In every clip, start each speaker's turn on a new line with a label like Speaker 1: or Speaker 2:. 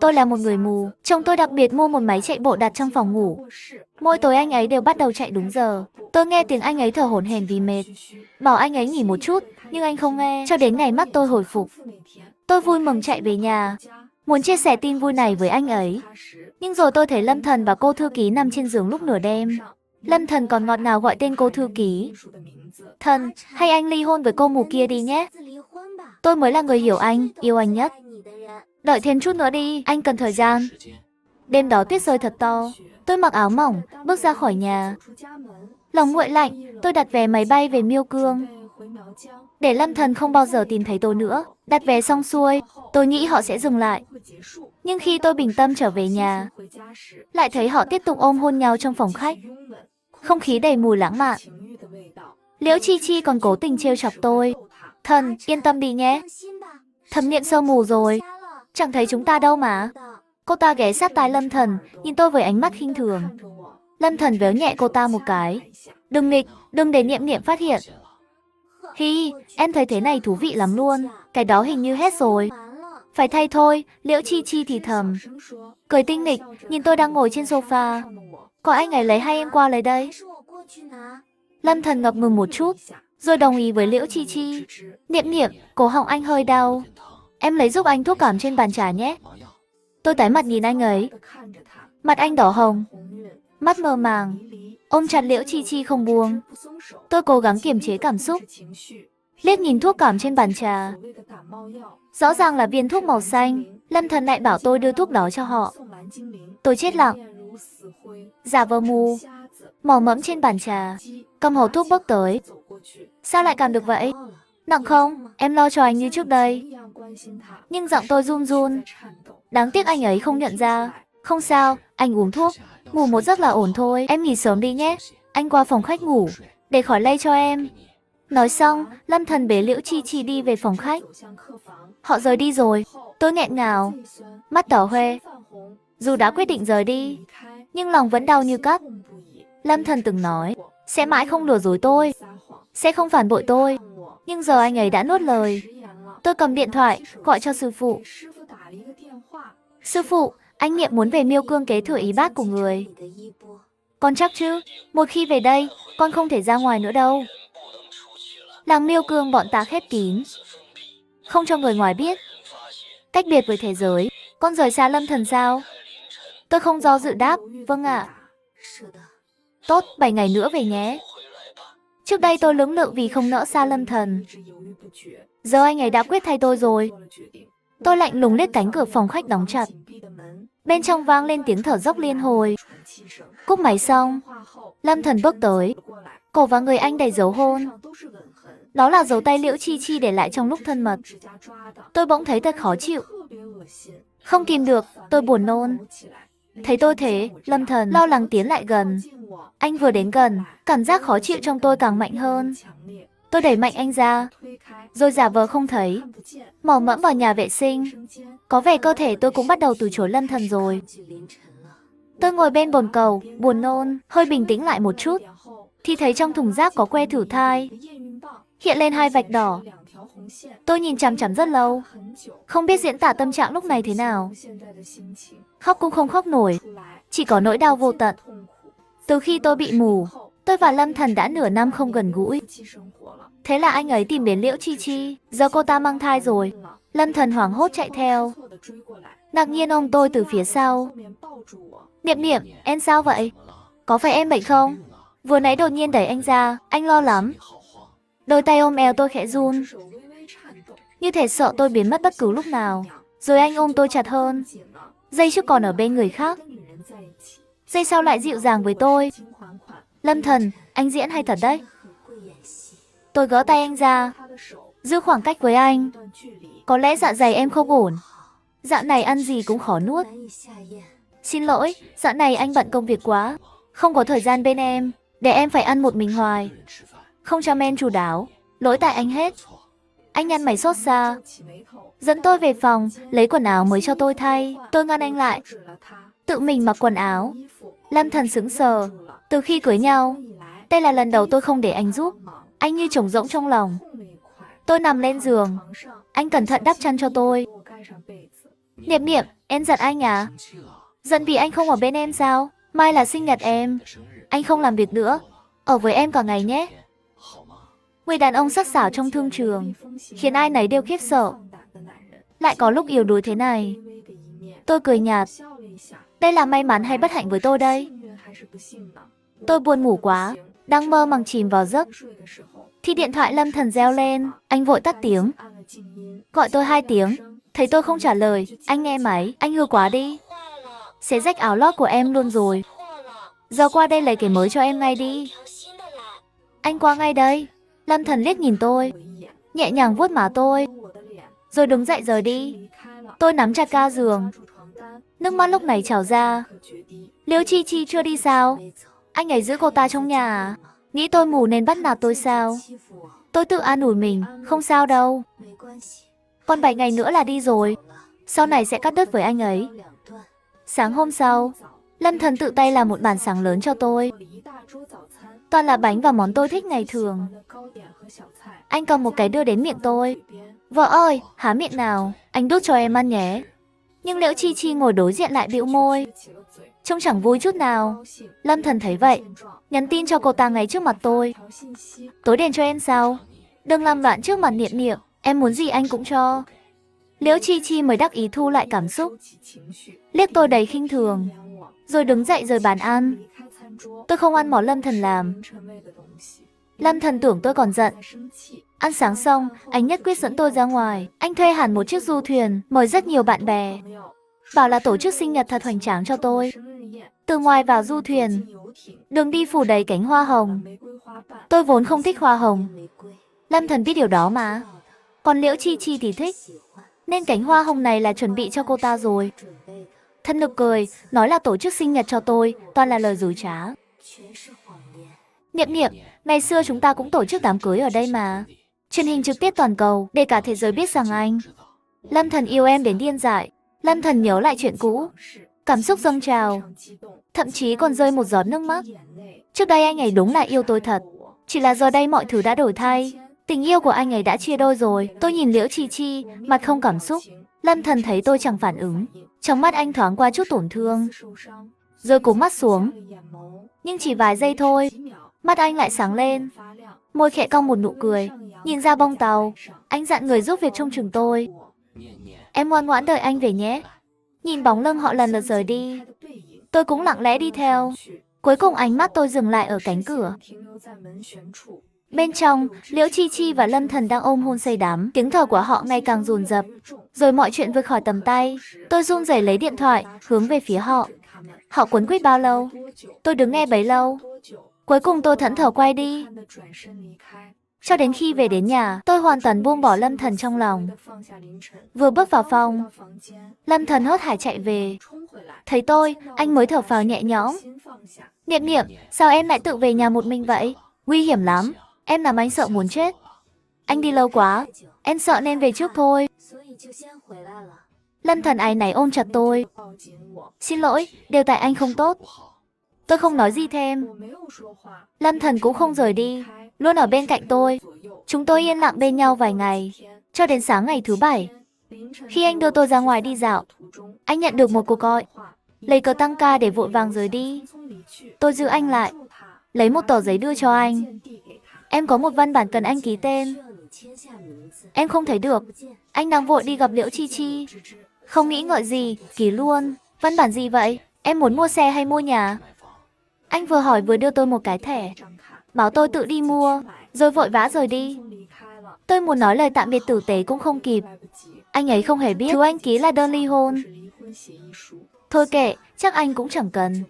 Speaker 1: Tôi là một người mù, chồng tôi đặc biệt mua một máy chạy bộ đặt trong phòng ngủ. Mỗi tối anh ấy đều bắt đầu chạy đúng giờ. Tôi nghe tiếng anh ấy thở hổn hển vì mệt. Bảo anh ấy nghỉ một chút, nhưng anh không nghe, cho đến ngày mắt tôi hồi phục. Tôi vui mừng chạy về nhà, muốn chia sẻ tin vui này với anh ấy. Nhưng rồi tôi thấy Lâm Thần và cô thư ký nằm trên giường lúc nửa đêm. Lâm Thần còn ngọt ngào gọi tên cô thư ký. Thần, hay anh ly hôn với cô mù kia đi nhé. Tôi mới là người hiểu anh, yêu anh nhất. Đợi thêm chút nữa đi, anh cần thời gian. Đêm đó tuyết rơi thật to. Tôi mặc áo mỏng, bước ra khỏi nhà. Lòng nguội lạnh, tôi đặt vé máy bay về Miêu Cương. Để Lâm Thần không bao giờ tìm thấy tôi nữa. Đặt vé xong xuôi, tôi nghĩ họ sẽ dừng lại. Nhưng khi tôi bình tâm trở về nhà, lại thấy họ tiếp tục ôm hôn nhau trong phòng khách. Không khí đầy mùi lãng mạn. Liễu Chi Chi còn cố tình trêu chọc tôi. Thần, yên tâm đi nhé. Thẩm Niệm sơ mù rồi. Chẳng thấy chúng ta đâu mà. Cô ta ghé sát tai Lâm Thần, nhìn tôi với ánh mắt khinh thường. Lâm Thần véo nhẹ cô ta một cái. Đừng nghịch, đừng để Niệm Niệm phát hiện. Hi, em thấy thế này thú vị lắm luôn. Cái đó hình như hết rồi. Phải thay thôi, Liễu Chi Chi thì thầm. Cười tinh nghịch, nhìn tôi đang ngồi trên sofa. Có anh ấy lấy hay em qua lấy đây? Lâm Thần ngập ngừng một chút, rồi đồng ý với Liễu Chi Chi. Niệm Niệm, cổ họng anh hơi đau. Em lấy giúp anh thuốc cảm trên bàn trà nhé. Tôi tái mặt nhìn anh ấy. Mặt anh đỏ hồng, mắt mơ màng, ôm chặt Liễu Chi Chi không buông. Tôi cố gắng kiềm chế cảm xúc. Liếc nhìn thuốc cảm trên bàn trà. Rõ ràng là viên thuốc màu xanh. Lâm Thần lại bảo tôi đưa thuốc đó cho họ. Tôi chết lặng, giả vờ mù, mò mẫm trên bàn trà, cầm hộp thuốc bước tới. Sao lại cảm được vậy? Nặng không? Em lo cho anh như trước đây. Nhưng giọng tôi run run. Đáng tiếc anh ấy không nhận ra. Không sao, anh uống thuốc. Ngủ một giấc là ổn thôi. Em nghỉ sớm đi nhé. Anh qua phòng khách ngủ, để khỏi lây cho em. Nói xong, Lâm Thần bế Liễu Chi Chi đi về phòng khách. Họ rời đi rồi. Tôi nghẹn ngào, mắt đỏ hoe. Dù đã quyết định rời đi, nhưng lòng vẫn đau như cắt. Lâm Thần từng nói, sẽ mãi không lừa dối tôi, sẽ không phản bội tôi. Nhưng giờ anh ấy đã nuốt lời. Tôi cầm điện thoại, gọi cho sư phụ. Sư phụ, anh Niệm muốn về Miêu Cương kế thừa ý bát của người. Con chắc chứ? Một khi về đây, con không thể ra ngoài nữa đâu. Làng Miêu Cương bọn ta khép kín, không cho người ngoài biết. Cách biệt với thế giới, con rời xa Lâm Thần sao? Tôi không do dự đáp, vâng ạ. Tốt, 7 ngày nữa về nhé. Trước đây tôi lưỡng lự vì không nỡ xa Lâm Thần. Giờ anh ấy đã quyết thay tôi rồi. Tôi lạnh lùng liếc cánh cửa phòng khách đóng chặt. Bên trong vang lên tiếng thở dốc liên hồi. Cúp máy xong, Lâm Thần bước tới. Cổ và người anh đầy dấu hôn. Đó là dấu tay Liễu Chi Chi để lại trong lúc thân mật. Tôi bỗng thấy thật khó chịu. Không kìm được, tôi buồn nôn. Thấy tôi thế, Lâm Thần lo lắng tiến lại gần. Anh vừa đến gần, cảm giác khó chịu trong tôi càng mạnh hơn. Tôi đẩy mạnh anh ra, rồi giả vờ không thấy, mò mẫm vào nhà vệ sinh. Có vẻ cơ thể tôi cũng bắt đầu từ chối Lâm Thần rồi. Tôi ngồi bên bồn cầu, buồn nôn, hơi bình tĩnh lại một chút, thì thấy trong thùng rác có que thử thai, hiện lên 2 vạch đỏ. Tôi nhìn chằm chằm rất lâu, không biết diễn tả tâm trạng lúc này thế nào. Khóc cũng không khóc nổi, chỉ có nỗi đau vô tận. Từ khi tôi bị mù, tôi và Lâm Thần đã nửa năm không gần gũi. Thế là anh ấy tìm đến Liễu Chi Chi, giờ cô ta mang thai rồi. Lâm Thần hoảng hốt chạy theo, ngạc nhiên ôm tôi từ phía sau. Niệm Niệm, em sao vậy? Có phải em bệnh không? Vừa nãy đột nhiên đẩy anh ra, anh lo lắm. Đôi tay ôm eo tôi khẽ run, như thể sợ tôi biến mất bất cứ lúc nào. Rồi anh ôm tôi chặt hơn. Giây trước còn ở bên người khác, giây sau lại dịu dàng với tôi. Lâm Thần, anh diễn hay thật đấy. Tôi gỡ tay anh ra, giữ khoảng cách với anh. Có lẽ dạ dày em không ổn. Dạo này ăn gì cũng khó nuốt. Xin lỗi, dạo này anh bận công việc quá, không có thời gian bên em, để em phải ăn một mình hoài. Không cho men chu đáo, lỗi tại anh hết. Anh nhăn mày xót xa, dẫn tôi về phòng, lấy quần áo mới cho tôi thay. Tôi ngăn anh lại, tự mình mặc quần áo. Lâm Thần sững sờ. Từ khi cưới nhau, đây là lần đầu tôi không để anh giúp. Anh như trống rỗng trong lòng. Tôi nằm lên giường, anh cẩn thận đắp chăn cho tôi. Niệm Niệm, Em giận anh à? Giận vì anh không ở bên em sao? Mai là sinh nhật em. Anh không làm việc nữa. Ở với em cả ngày nhé. Người đàn ông sắc sảo trong thương trường, khiến ai nấy đều khiếp sợ. Lại có lúc yếu đuối thế này. Tôi cười nhạt. Đây là may mắn hay bất hạnh với tôi đây? Tôi buồn ngủ quá, đang mơ màng chìm vào giấc. Thì điện thoại Lâm Thần reo lên, anh vội tắt tiếng. Gọi tôi 2 tiếng, thấy tôi không trả lời, anh nghe máy, anh hư quá đi. Xé rách áo lót của em luôn rồi. Giờ qua đây lấy cái mới cho em ngay đi. Anh qua ngay đây. Lâm Thần liếc nhìn tôi, nhẹ nhàng vuốt má tôi, rồi đứng dậy rời đi. Tôi nắm chặt ga giường, nước mắt lúc này trào ra. Liễu Chi Chi chưa đi sao? Anh ấy giữ cô ta trong nhà à? Nghĩ tôi mù nên bắt nạt tôi sao? Tôi tự an ủi mình, không sao đâu. Còn 7 ngày nữa là đi rồi. Sau này sẽ cắt đứt với anh ấy. Sáng hôm sau, Lâm Thần tự tay làm một bàn sáng lớn cho tôi. Toàn là bánh và món tôi thích ngày thường. Anh cầm một cái đưa đến miệng tôi. Vợ ơi, há miệng nào, anh đút cho em ăn nhé. Nhưng Liễu Chi Chi ngồi đối diện lại bĩu môi, trông chẳng vui chút nào. Lâm Thần thấy vậy, nhắn tin cho cô ta ngay trước mặt tôi. Tối đèn cho em sao? Đừng làm bạn trước mặt Niệm Niệm, em muốn gì anh cũng cho. Liễu Chi Chi mới đắc ý thu lại cảm xúc, liếc tôi đầy khinh thường, rồi đứng dậy rời bàn ăn. Tôi không ăn món Lâm Thần làm. Lâm Thần tưởng tôi còn giận. Ăn sáng xong, anh nhất quyết dẫn tôi ra ngoài. Anh thuê hẳn một chiếc du thuyền, mời rất nhiều bạn bè, bảo là tổ chức sinh nhật thật hoành tráng cho tôi. Từ ngoài vào du thuyền, đường đi phủ đầy cánh hoa hồng. Tôi vốn không thích hoa hồng. Lâm Thần biết điều đó mà. Còn Liễu Chi Chi thì thích, nên cánh hoa hồng này là chuẩn bị cho cô ta rồi. Thân nực cười, nói là tổ chức sinh nhật cho tôi, toàn là lời dối trá. Niệm Niệm, ngày xưa chúng ta cũng tổ chức đám cưới ở đây mà. Truyền hình trực tiếp toàn cầu, để cả thế giới biết rằng anh. Lâm Thần yêu em đến điên dại. Lâm Thần nhớ lại chuyện cũ, cảm xúc dâng trào, thậm chí còn rơi một giọt nước mắt. Trước đây anh ấy đúng là yêu tôi thật, chỉ là giờ đây mọi thứ đã đổi thay. Tình yêu của anh ấy đã chia đôi rồi. Tôi nhìn Liễu Chi Chi, mặt không cảm xúc. Lâm Thần thấy tôi chẳng phản ứng, trong mắt anh thoáng qua chút tổn thương, rồi cúi mắt xuống. Nhưng chỉ vài giây thôi, mắt anh lại sáng lên, môi khẽ cong một nụ cười. Nhìn ra bông tàu, anh dặn người giúp việc trông chừng tôi. Em ngoan ngoãn đợi anh về nhé. Nhìn bóng lưng họ lần lượt rời đi, tôi cũng lặng lẽ đi theo. Cuối cùng ánh mắt tôi dừng lại ở cánh cửa. Bên trong, Liễu Chi Chi và Lâm Thần đang ôm hôn say đắm. Tiếng thở của họ ngày càng dồn dập, rồi mọi chuyện vượt khỏi tầm tay. Tôi run rẩy lấy điện thoại, hướng về phía họ. Họ quấn quýt bao lâu? Tôi đứng nghe bấy lâu. Cuối cùng tôi thẫn thờ quay đi. Cho đến khi về đến nhà, tôi hoàn toàn buông bỏ Lâm Thần trong lòng. Vừa bước vào phòng, Lâm Thần hớt hải chạy về. Thấy tôi, anh mới thở phào nhẹ nhõm. Niệm Niệm, sao em lại tự về nhà một mình vậy? Nguy hiểm lắm, em làm anh sợ muốn chết. Anh đi lâu quá, em sợ nên về trước thôi. Lâm Thần áy náy ôm chặt tôi. Xin lỗi, đều tại anh không tốt. Tôi không nói gì thêm. Lâm Thần cũng không rời đi, luôn ở bên cạnh tôi. Chúng tôi yên lặng bên nhau vài ngày, cho đến sáng ngày thứ 7. Khi anh đưa tôi ra ngoài đi dạo, anh nhận được một cuộc gọi. Lấy cớ tăng ca để vội vàng rời đi. Tôi giữ anh lại, lấy một tờ giấy đưa cho anh. Em có một văn bản cần anh ký tên. Em không thấy được, anh đang vội đi gặp Liễu Chi Chi. Không nghĩ ngợi gì, ký luôn. Văn bản gì vậy? Em muốn mua xe hay mua nhà? Anh vừa hỏi vừa đưa tôi một cái thẻ, bảo tôi tự đi mua, rồi vội vã rời đi. Tôi muốn nói lời tạm biệt tử tế cũng không kịp. Anh ấy không hề biết thứ anh ký là đơn ly hôn. Thôi kệ, chắc anh cũng chẳng cần.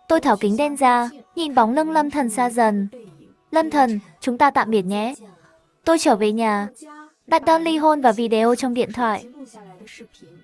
Speaker 1: Tôi tháo kính đen ra, nhìn bóng lưng Lâm Thần xa dần. Lâm Thần, chúng ta tạm biệt nhé. Tôi trở về nhà, đặt đơn ly hôn và video trong điện thoại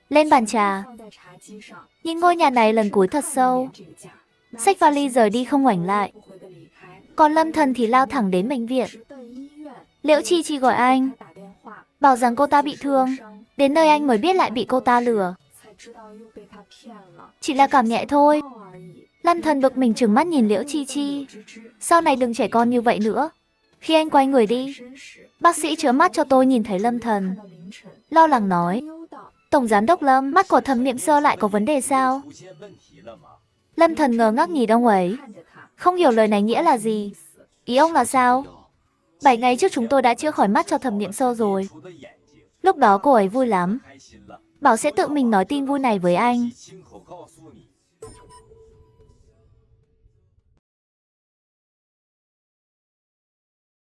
Speaker 1: lên bàn trà. Nhìn ngôi nhà này lần cuối thật sâu. Xách vali rời đi không ngoảnh lại. Còn Lâm Thần thì lao thẳng đến bệnh viện. Liễu Chi Chi gọi anh, bảo rằng cô ta bị thương. Đến nơi anh mới biết lại bị cô ta lừa. Chỉ là cảm nhẹ thôi. Lâm Thần bực mình trừng mắt nhìn Liễu Chi Chi. Sau này đừng trẻ con như vậy nữa. Khi anh quay người đi, bác sĩ chữa mắt cho tôi nhìn thấy Lâm Thần, lo lắng nói, Tổng giám đốc Lâm, mắt của Thẩm Niệm Sơ lại có vấn đề sao? Lâm Thần ngơ ngác nhìn ông ấy, không hiểu lời này nghĩa là gì. Ý ông là sao? 7 ngày trước chúng tôi đã chữa khỏi mắt cho Thẩm Niệm Sơ rồi. Lúc đó cô ấy vui lắm, bảo sẽ tự mình nói tin vui này với anh.